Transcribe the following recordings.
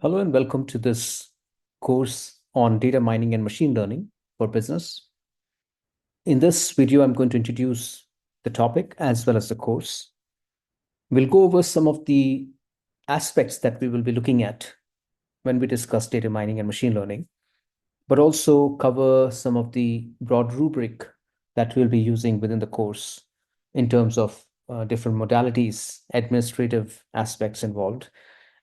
Hello and welcome to this course on data mining and machine learning for business. In this video, I'm going to introduce the topic as well as the course. We'll go over some of the aspects that we will be looking at when we discuss data mining and machine learning, but also cover some of the broad rubric that we'll be using within the course in terms of different modalities, administrative aspects involved.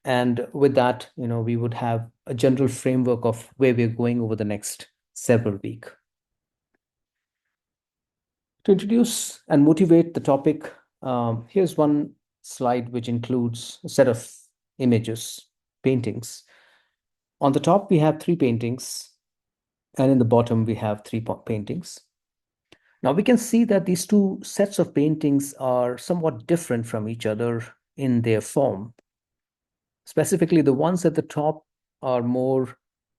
And with that, we would have a general framework of where we're going over the next several weeks. To introduce and motivate the topic, here's one slide which includes a set of images, paintings. On the top, we have three paintings, and in the bottom, we have three paintings. Now, we can see that these two sets of paintings are somewhat different from each other in their form. Specifically, the ones at the top are more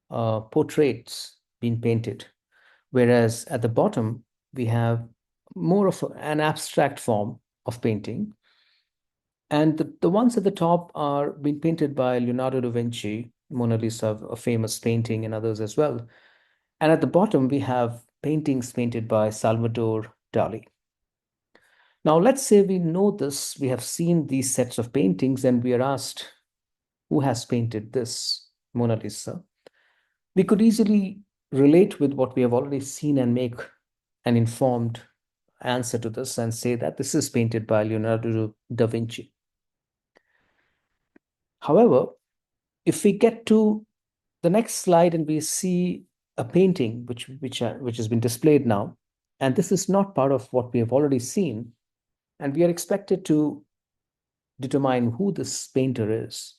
portraits being painted, whereas at the bottom, we have more of an abstract form of painting. And the ones at the top are being painted by Leonardo da Vinci, Mona Lisa, a famous painting, and others as well. And at the bottom, we have paintings painted by Salvador Dali. Now, let's say we know this, we have seen these sets of paintings, and we are asked, who has painted this Mona Lisa? We could easily relate with what we have already seen and make an informed answer to this and say that this is painted by Leonardo da Vinci. However, if we get to the next slide and we see a painting which has been displayed now, and this is not part of what we have already seen, and we are expected to determine who this painter is,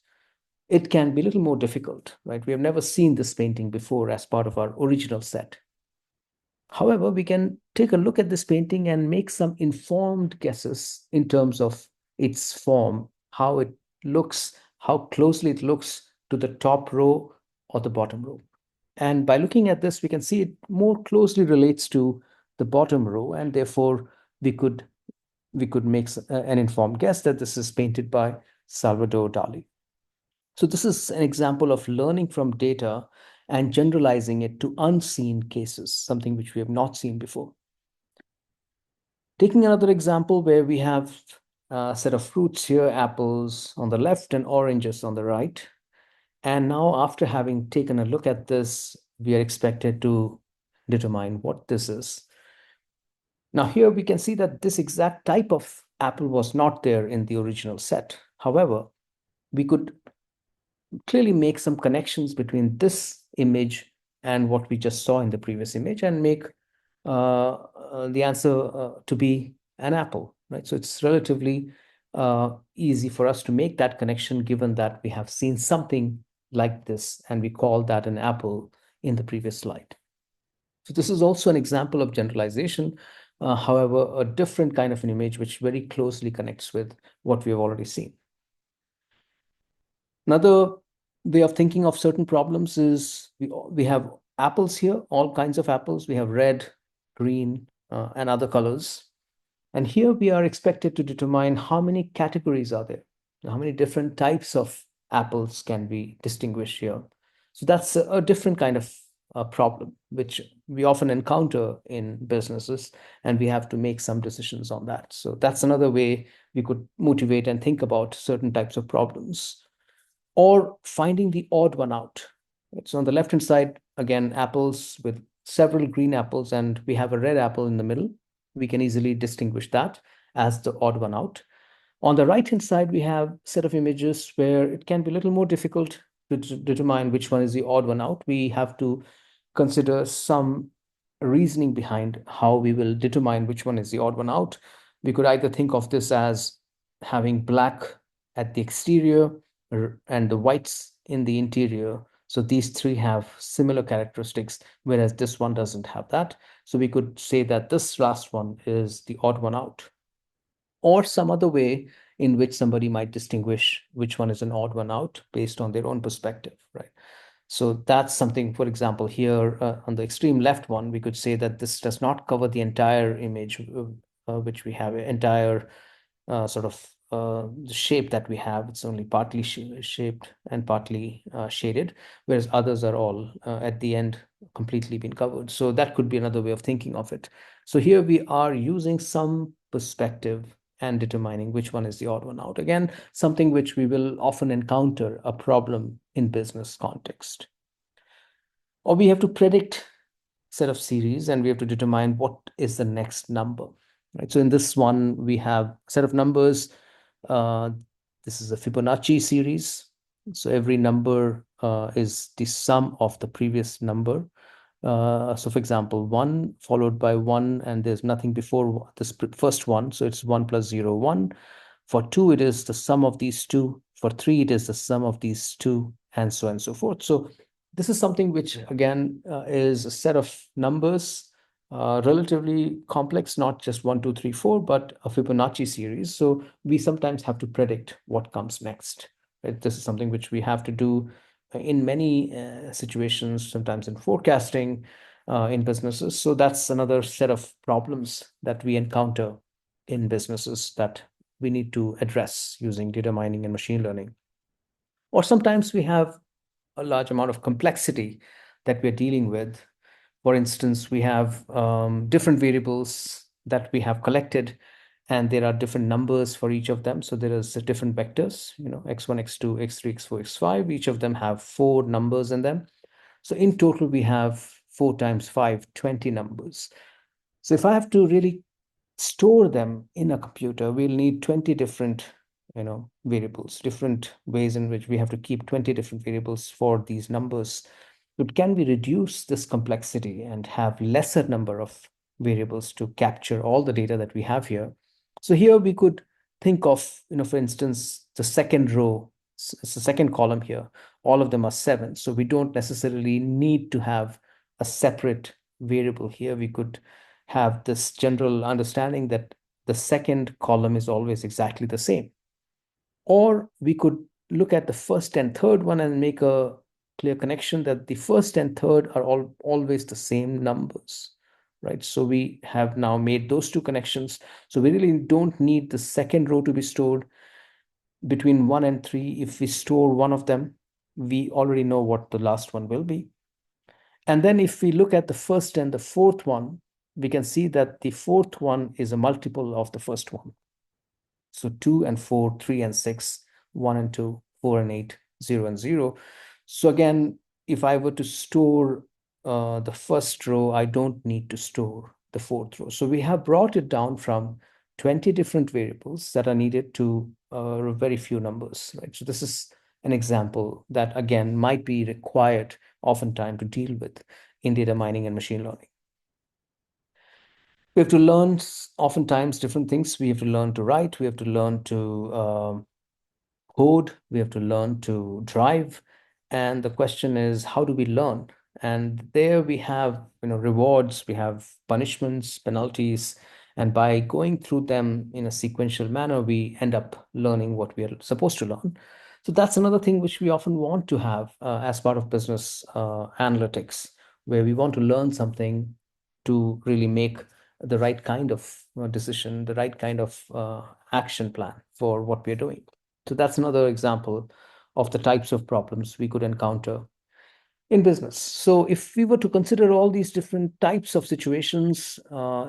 it can be a little more difficult, right? We have never seen this painting before as part of our original set. However, we can take a look at this painting and make some informed guesses in terms of its form, how it looks, how closely it looks to the top row or the bottom row. And by looking at this, we can see it more closely relates to the bottom row, and therefore we could make an informed guess that this is painted by Salvador Dali. So this is an example of learning from data and generalizing it to unseen cases, something which we have not seen before. Taking another example where we have a set of fruits here, apples on the left and oranges on the right. And now after having taken a look at this, we are expected to determine what this is. Now here we can see that this exact type of apple was not there in the original set. However, we could clearly make some connections between this image and what we just saw in the previous image and make the answer to be an apple, right? So it's relatively easy for us to make that connection given that we have seen something like this and we call that an apple in the previous slide. So this is also an example of generalization, however, a different kind of an image which very closely connects with what we have already seen. Another way of thinking of certain problems is we have apples here, all kinds of apples. We have red, green, and other colors. And here we are expected to determine how many categories are there, how many different types of apples can we distinguish here. So that's a different kind of problem, which we often encounter in businesses, and we have to make some decisions on that. So that's another way we could motivate and think about certain types of problems. Or finding the odd one out. So on the left-hand side, again, apples with several green apples, and we have a red apple in the middle. We can easily distinguish that as the odd one out. On the right-hand side, we have a set of images where it can be a little more difficult to determine which one is the odd one out. We have to consider some reasoning behind how we will determine which one is the odd one out. We could either think of this as having black at the exterior and the whites in the interior. So these three have similar characteristics, whereas this one doesn't have that. So we could say that this last one is the odd one out. Or some other way in which somebody might distinguish which one is an odd one out based on their own perspective, right? So that's something, for example, here on the extreme left one, we could say that this does not cover the entire image, which we have, entire sort of the shape that we have. It's only partly shaped and partly shaded, whereas others are all at the end completely been covered. So that could be another way of thinking of it. So here we are using some perspective and determining which one is the odd one out. Again, something which we will often encounter a problem in business context. Or we have to predict set of series and we have to determine what is the next number, right? So in this one, we have a set of numbers. Uh, this is a Fibonacci series. So every number is the sum of the previous number. So for example, 1 followed by 1, and there's nothing before this first one. So it's 1 plus 0, 1. For 2, it is the sum of these two. For 3, it is the sum of these two, and so on and so forth. So this is something which, again, is a set of numbers, relatively complex, not just 1, 2, 3, 4, but a Fibonacci series. So we sometimes have to predict what comes next. Right? This is something which we have to do in many situations, sometimes in forecasting, in businesses. So that's another set of problems that we encounter in businesses that we need to address using data mining and machine learning. Or sometimes we have a large amount of complexity that we're dealing with. For instance, we have different variables that we have collected, and there are different numbers for each of them. So there is different vectors, x1, x2, x3, x4, x5. Each of them have 4 numbers in them. So in total, we have 4 times 5, 20 numbers. So if I have to really store them in a computer, we'll need 20 different variables, different ways in which we have to keep 20 different variables for these numbers. But can we reduce this complexity and have lesser number of variables to capture all the data that we have here? So here we could think of, for instance, the second row, it's the second column here, all of them are 7. So we don't necessarily need to have a separate variable here. We could have this general understanding that the second column is always exactly the same. Or we could look at the first and third one and make a clear connection that the first and third are always the same numbers, right? So we have now made those two connections. So we really don't need the second row to be stored between 1 and 3. If we store one of them, we already know what the last one will be. And then if we look at the first and the fourth one, we can see that the fourth one is a multiple of the first one. So 2 and 4, 3 and 6, 1 and 2, 4 and 8, 0 and 0. So again, if I were to store the first row, I don't need to store the fourth row. So we have brought it down from 20 different variables that are needed to very few numbers, right? So this is an example that, again, might be required oftentimes to deal with in data mining and machine learning. We have to learn oftentimes different things. We have to learn to write. We have to learn to code. We have to learn to drive. And the question is, how do we learn? And there we have, rewards, we have punishments, penalties, and by going through them in a sequential manner, we end up learning what we are supposed to learn. So that's another thing which we often want to have as part of business analytics, where we want to learn something to really make the right kind of decision, the right kind of action plan for what we're doing. So that's another example of the types of problems we could encounter in business. So if we were to consider all these different types of situations,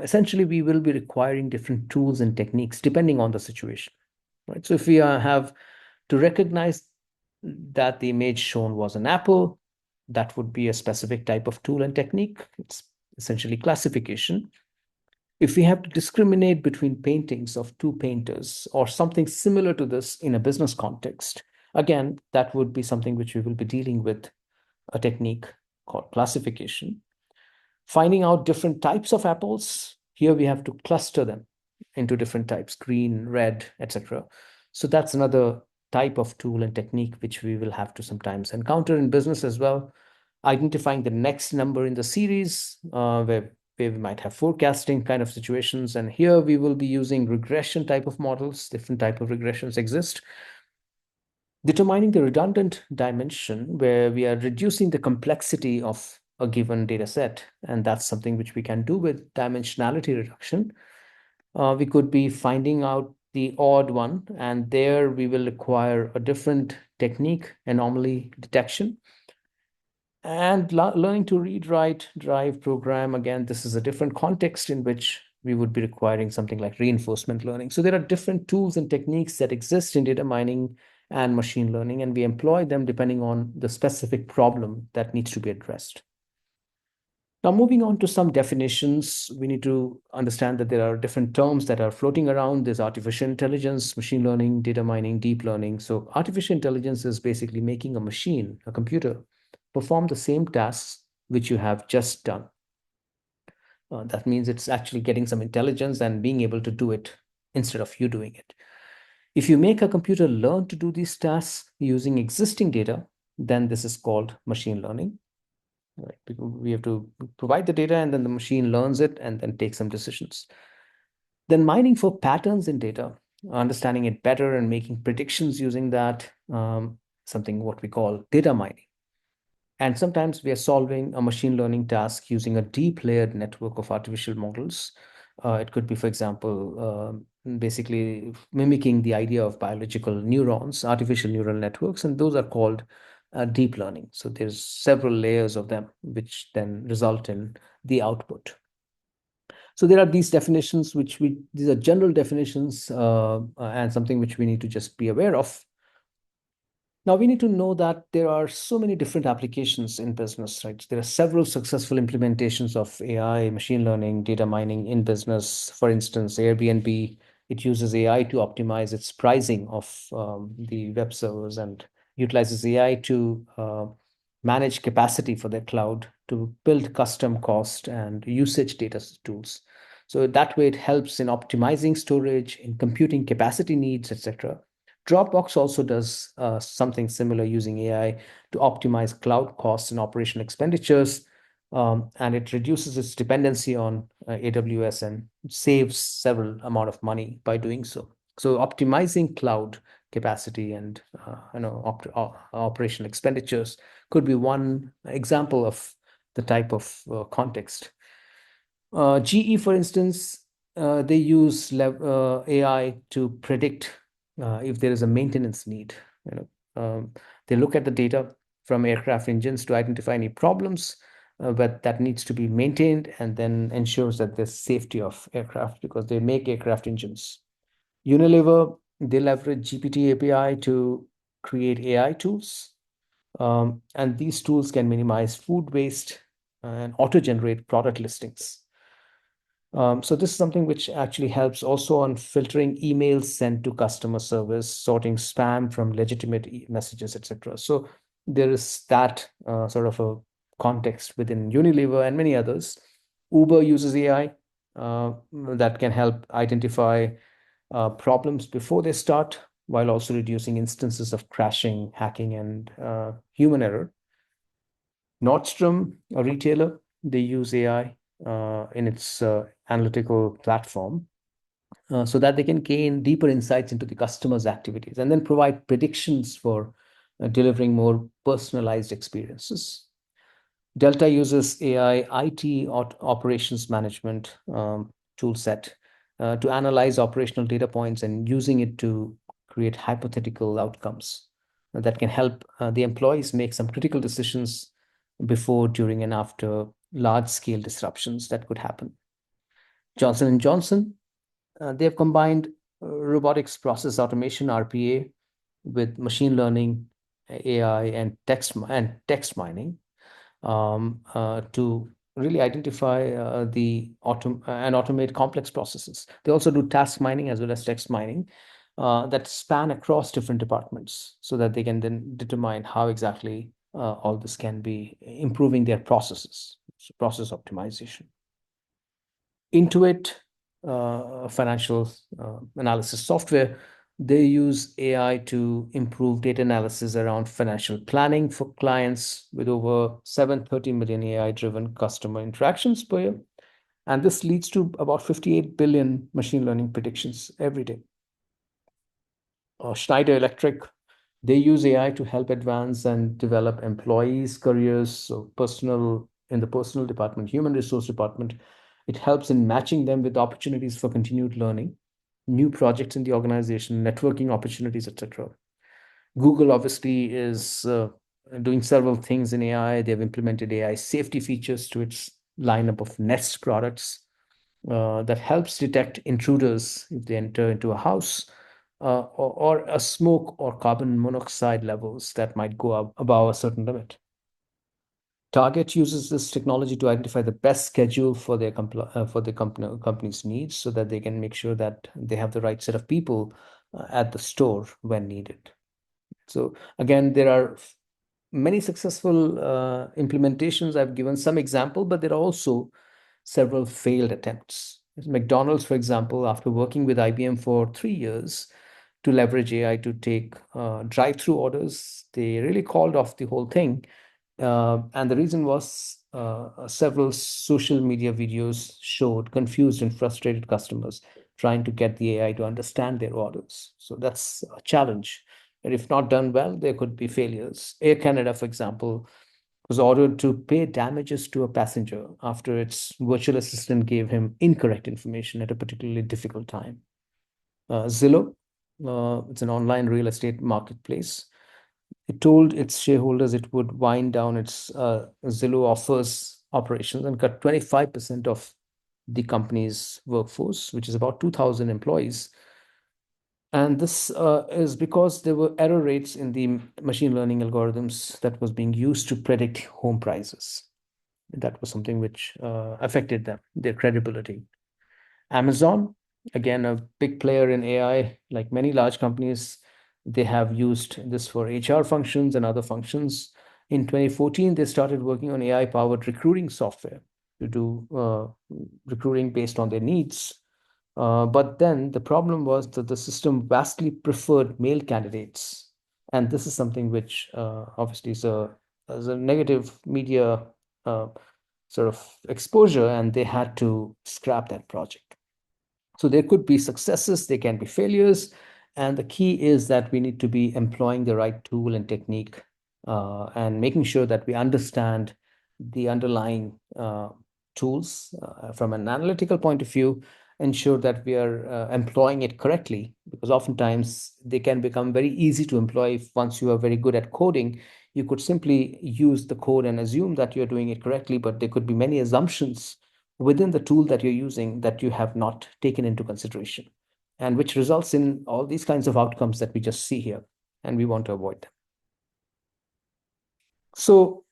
essentially we will be requiring different tools and techniques depending on the situation, right? So if we have to recognize that the image shown was an apple, that would be a specific type of tool and technique. It's essentially classification. If we have to discriminate between paintings of two painters or something similar to this in a business context, again, that would be something which we will be dealing with a technique called classification. Finding out different types of apples, here we have to cluster them into different types, green, red, etc. So that's another type of tool and technique which we will have to sometimes encounter in business as well. Identifying the next number in the series, where we might have forecasting kind of situations. And here we will be using regression type of models. Different type of regressions exist. Determining the redundant dimension, where we are reducing the complexity of a given data set. And that's something which we can do with dimensionality reduction. We could be finding out the odd one, and there we will require a different technique, anomaly detection. And learning to read, write, drive, program, again, this is a different context in which we would be requiring something like reinforcement learning. So there are different tools and techniques that exist in data mining and machine learning, and we employ them depending on the specific problem that needs to be addressed. Now, moving on to some definitions, we need to understand that there are different terms that are floating around. There's artificial intelligence, machine learning, data mining, deep learning. So artificial intelligence is basically making a machine, a computer, perform the same tasks which you have just done. That means it's actually getting some intelligence and being able to do it instead of you doing it. If you make a computer learn to do these tasks using existing data, then this is called machine learning. Right? Because we have to provide the data and then the machine learns it and then takes some decisions. Then mining for patterns in data, understanding it better and making predictions using that, something what we call data mining. And sometimes we are solving a machine learning task using a deep layered network of artificial models. It could be, for example, basically mimicking the idea of biological neurons, artificial neural networks, and those are called deep learning. So there's several layers of them, which then result in the output. So there are these definitions, these are general definitions and something which we need to just be aware of. Now, we need to know that there are so many different applications in business, right? There are several successful implementations of AI, machine learning, data mining in business. For instance, Airbnb, it uses AI to optimize its pricing of the web servers and utilizes AI to manage capacity for their cloud, to build custom cost and usage data tools. So that way it helps in optimizing storage, in computing capacity needs, etc. Dropbox also does something similar using AI to optimize cloud costs and operational expenditures. And it reduces its dependency on AWS and saves several amount of money by doing so. So optimizing cloud capacity and operational expenditures could be one example of the type of context. GE, for instance, they use AI to predict if there is a maintenance need. You know, they look at the data from aircraft engines to identify any problems, but that needs to be maintained and then ensures that there's safety of aircraft because they make aircraft engines. Unilever, they leverage GPT API to create AI tools. And these tools can minimize food waste and auto-generate product listings. So this is something which actually helps also on filtering emails sent to customer service, sorting spam from legitimate messages, etc. So there is that sort of a context within Unilever and many others. Uber uses AI that can help identify problems before they start, while also reducing instances of crashing, hacking, and human error. Nordstrom, a retailer, they use AI in its analytical platform so that they can gain deeper insights into the customer's activities and then provide predictions for delivering more personalized experiences. Delta uses AI IT operations management tool set to analyze operational data points and using it to create hypothetical outcomes that can help the employees make some critical decisions before, during, and after large-scale disruptions that could happen. Johnson and Johnson, they have combined robotics process automation (RPA) with machine learning, AI, and text mining to really identify and automate complex processes. They also do task mining as well as text mining that span across different departments so that they can then determine how exactly all this can be improving their processes, so process optimization. Intuit, financial analysis software, they use AI to improve data analysis around financial planning for clients with over 730 million AI-driven customer interactions per year. And this leads to about 58 billion machine learning predictions every day. Schneider Electric, they use AI to help advance and develop employees' careers, so in the personal department, human resource department. It helps in matching them with opportunities for continued learning. new projects in the organization, networking opportunities, etc. Google obviously is doing several things in AI. They've implemented AI safety features to its lineup of Nest products that helps detect intruders if they enter into a house, or a smoke or carbon monoxide levels that might go up above a certain limit. Target uses this technology to identify the best schedule for their company's needs, so that they can make sure that they have the right set of people at the store when needed. So again, there are many successful implementations. I've given some example, but there are also several failed attempts. McDonald's, for example, after working with IBM for 3 years to leverage AI to take drive-through orders, they really called off the whole thing. And the reason was several social media videos showed confused and frustrated customers trying to get the AI to understand their orders. So that's a challenge. And if not done well, there could be failures. Air Canada, for example, was ordered to pay damages to a passenger after its virtual assistant gave him incorrect information at a particularly difficult time. Zillow, it's an online real estate marketplace. It told its shareholders it would wind down its Zillow offers operations and cut 25% of the company's workforce, which is about 2,000 employees. And this is because there were error rates in the machine learning algorithms that was being used to predict home prices. That was something which affected them, their credibility. Amazon, again, a big player in AI, like many large companies, they have used this for HR functions and other functions. In 2014, they started working on AI-powered recruiting software to do recruiting based on their needs. But then the problem was that the system vastly preferred male candidates. And this is something which obviously is a negative media uh, sort of exposure, and they had to scrap that project. So there could be successes, there can be failures, and the key is that we need to be employing the right tool and technique, and making sure that we understand the underlying tools from an analytical point of view, ensure that we are employing it correctly, because oftentimes they can become very easy to employ. If once you are very good at coding, you could simply use the code and assume that you're doing it correctly, but there could be many assumptions within the tool that you're using that you have not taken into consideration, and which results in all these kinds of outcomes that we just see here, and we want to avoid them. So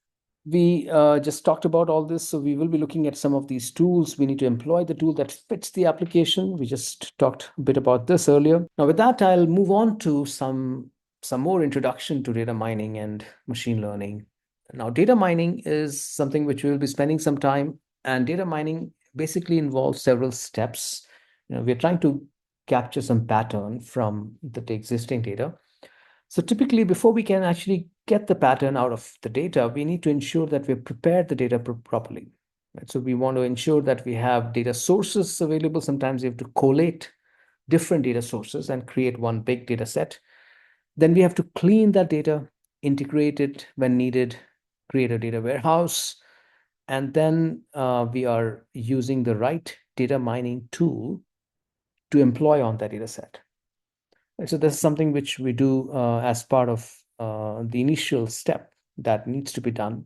we just talked about all this. So we will be looking at some of these tools. We need to employ the tool that fits the application. We just talked a bit about this earlier. Now, with that, I'll move on to some more introduction to data mining and machine learning. Now, data mining is something which we will be spending some time, and data mining basically involves several steps. We're trying to capture some pattern from the existing data. So typically, before we can actually get the pattern out of the data, we need to ensure that we've prepared the data properly. Right? So we want to ensure that we have data sources available. Sometimes we have to collate different data sources and create one big data set. Then we have to clean that data, integrate it when needed, create a data warehouse, and then we are using the right data mining tool to employ on that data set. So this is something which we do as part of the initial step that needs to be done.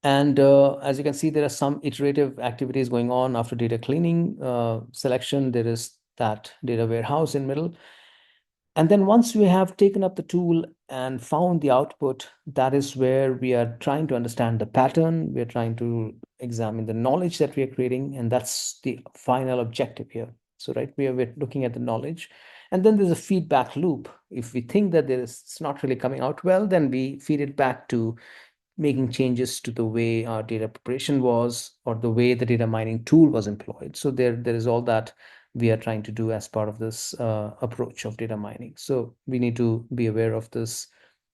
And as you can see, there are some iterative activities going on after data cleaning selection. There is that data warehouse in middle. And then once we have taken up the tool and found the output, that is where we are trying to understand the pattern. We're trying to examine the knowledge that we are creating, and that's the final objective here. So, right, we're looking at the knowledge. And then there's a feedback loop. If we think that it's not really coming out well, then we feed it back to making changes to the way our data preparation was, or the way the data mining tool was employed. So there is all that we are trying to do as part of this approach of data mining. So we need to be aware of this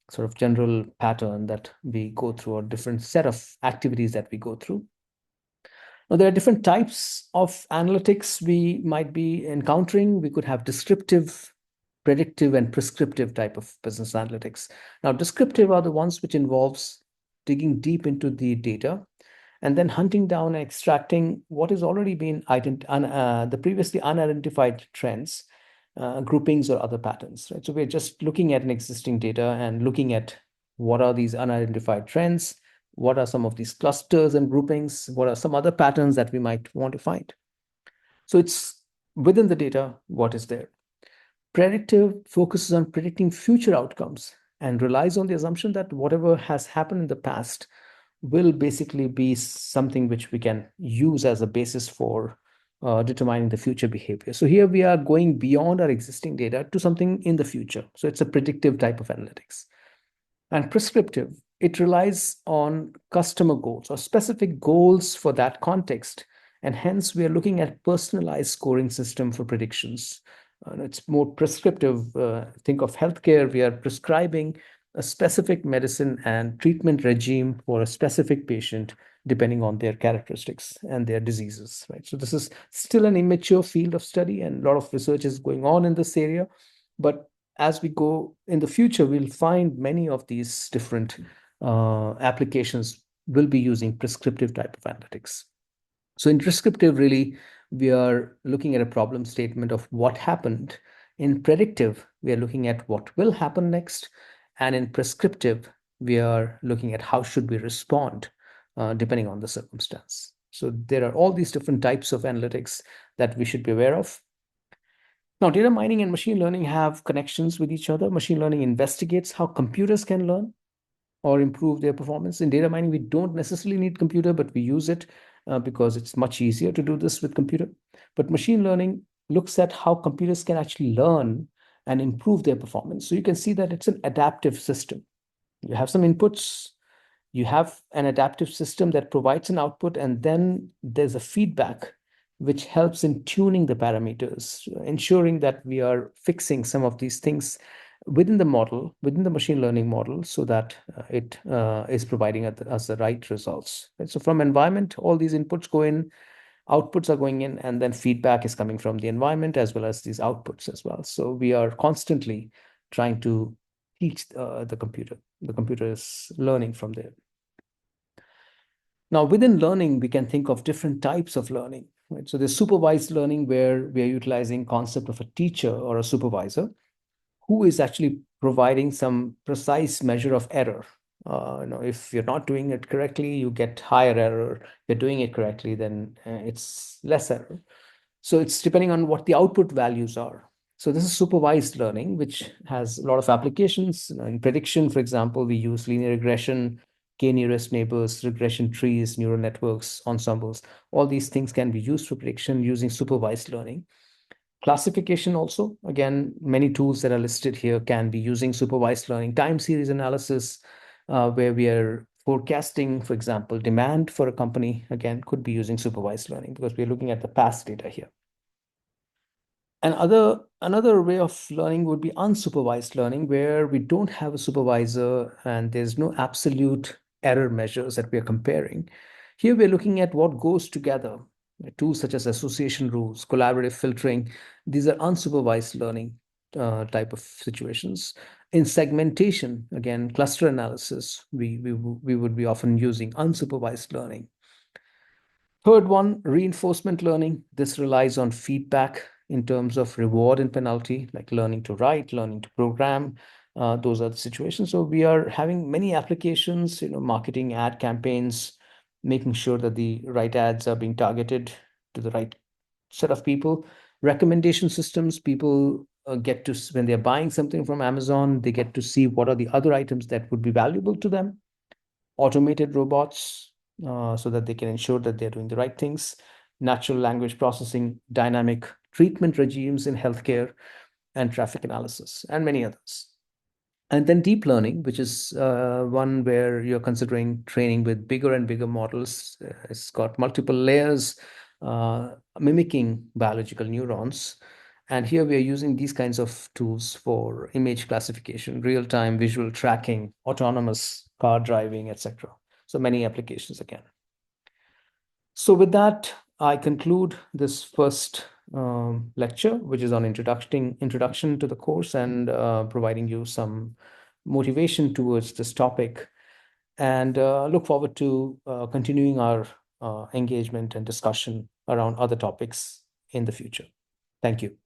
sort of general pattern that we go through, or different set of activities that we go through. Now, there are different types of analytics we might be encountering. We could have descriptive, predictive, and prescriptive type of business analytics. Now, descriptive are the ones which involves digging deep into the data and then hunting down and extracting what has already been the previously unidentified trends, groupings, or other patterns, right? So we're just looking at an existing data and looking at what are these unidentified trends, what are some of these clusters and groupings, what are some other patterns that we might want to find. So it's within the data, what is there. Predictive focuses on predicting future outcomes and relies on the assumption that whatever has happened in the past will basically be something which we can use as a basis for determining the future behavior. So here we are going beyond our existing data to something in the future. So it's a predictive type of analytics. And prescriptive, it relies on customer goals or specific goals for that context. And hence, we are looking at personalized scoring system for predictions. It's more prescriptive. Think of healthcare. We are prescribing a specific medicine and treatment regime for a specific patient depending on their characteristics and their diseases, right? So this is still an immature field of study, and a lot of research is going on in this area. But as we go in the future, we'll find many of these different applications will be using prescriptive type of analytics. So in prescriptive, really, we are looking at a problem statement of what happened. In predictive, we are looking at what will happen next. And in prescriptive, we are looking at how should we respond depending on the circumstance. So there are all these different types of analytics that we should be aware of. Now, data mining and machine learning have connections with each other. Machine learning investigates how computers can learn or improve their performance. In data mining, we don't necessarily need computer, but we use it because it's much easier to do this with computer. But machine learning looks at how computers can actually learn and improve their performance. So you can see that it's an adaptive system. You have some inputs, you have an adaptive system that provides an output, and then there's a feedback which helps in tuning the parameters, ensuring that we are fixing some of these things within the model, within the machine learning model, so that it is providing us the right results. Right? So from environment, all these inputs go in, outputs are going in, and then feedback is coming from the environment as well as these outputs as well. So we are constantly trying to teach the computer. The computer is learning from there. Now, within learning, we can think of different types of learning. Right? So there's supervised learning where we are utilizing concept of a teacher or a supervisor who is actually providing some precise measure of error. If you're not doing it correctly, you get higher error. If you're doing it correctly, then it's less error. So it's depending on what the output values are. So this is supervised learning, which has a lot of applications. In prediction, for example, we use linear regression, k-nearest neighbors, regression trees, neural networks, ensembles. All these things can be used for prediction using supervised learning. Classification also, again, many tools that are listed here can be using supervised learning. Time series analysis, where we are forecasting, for example, demand for a company, again, could be using supervised learning because we're looking at the past data here. And another way of learning would be unsupervised learning, where we don't have a supervisor and there's no absolute error measures that we are comparing. Here we're looking at what goes together. Tools such as association rules, collaborative filtering, these are unsupervised learning type of situations. In segmentation, again, cluster analysis, we would be often using unsupervised learning. Third one, reinforcement learning. This relies on feedback in terms of reward and penalty, like learning to write, learning to program. Those are the situations. So we are having many applications, marketing ad campaigns, making sure that the right ads are being targeted to the right set of people. Recommendation systems, people get to, when they're buying something from Amazon, they get to see what are the other items that would be valuable to them. Automated robots, so that they can ensure that they're doing the right things. Natural language processing, dynamic treatment regimes in healthcare, and traffic analysis, and many others. And then deep learning, which is one where you're considering training with bigger and bigger models. It's got multiple layers, mimicking biological neurons. And here we are using these kinds of tools for image classification, real-time visual tracking, autonomous car driving, etc. So many applications again. So with that, I conclude this first lecture, which is on introduction to the course and providing you some motivation towards this topic. and look forward to continuing our engagement and discussion around other topics in the future. Thank you.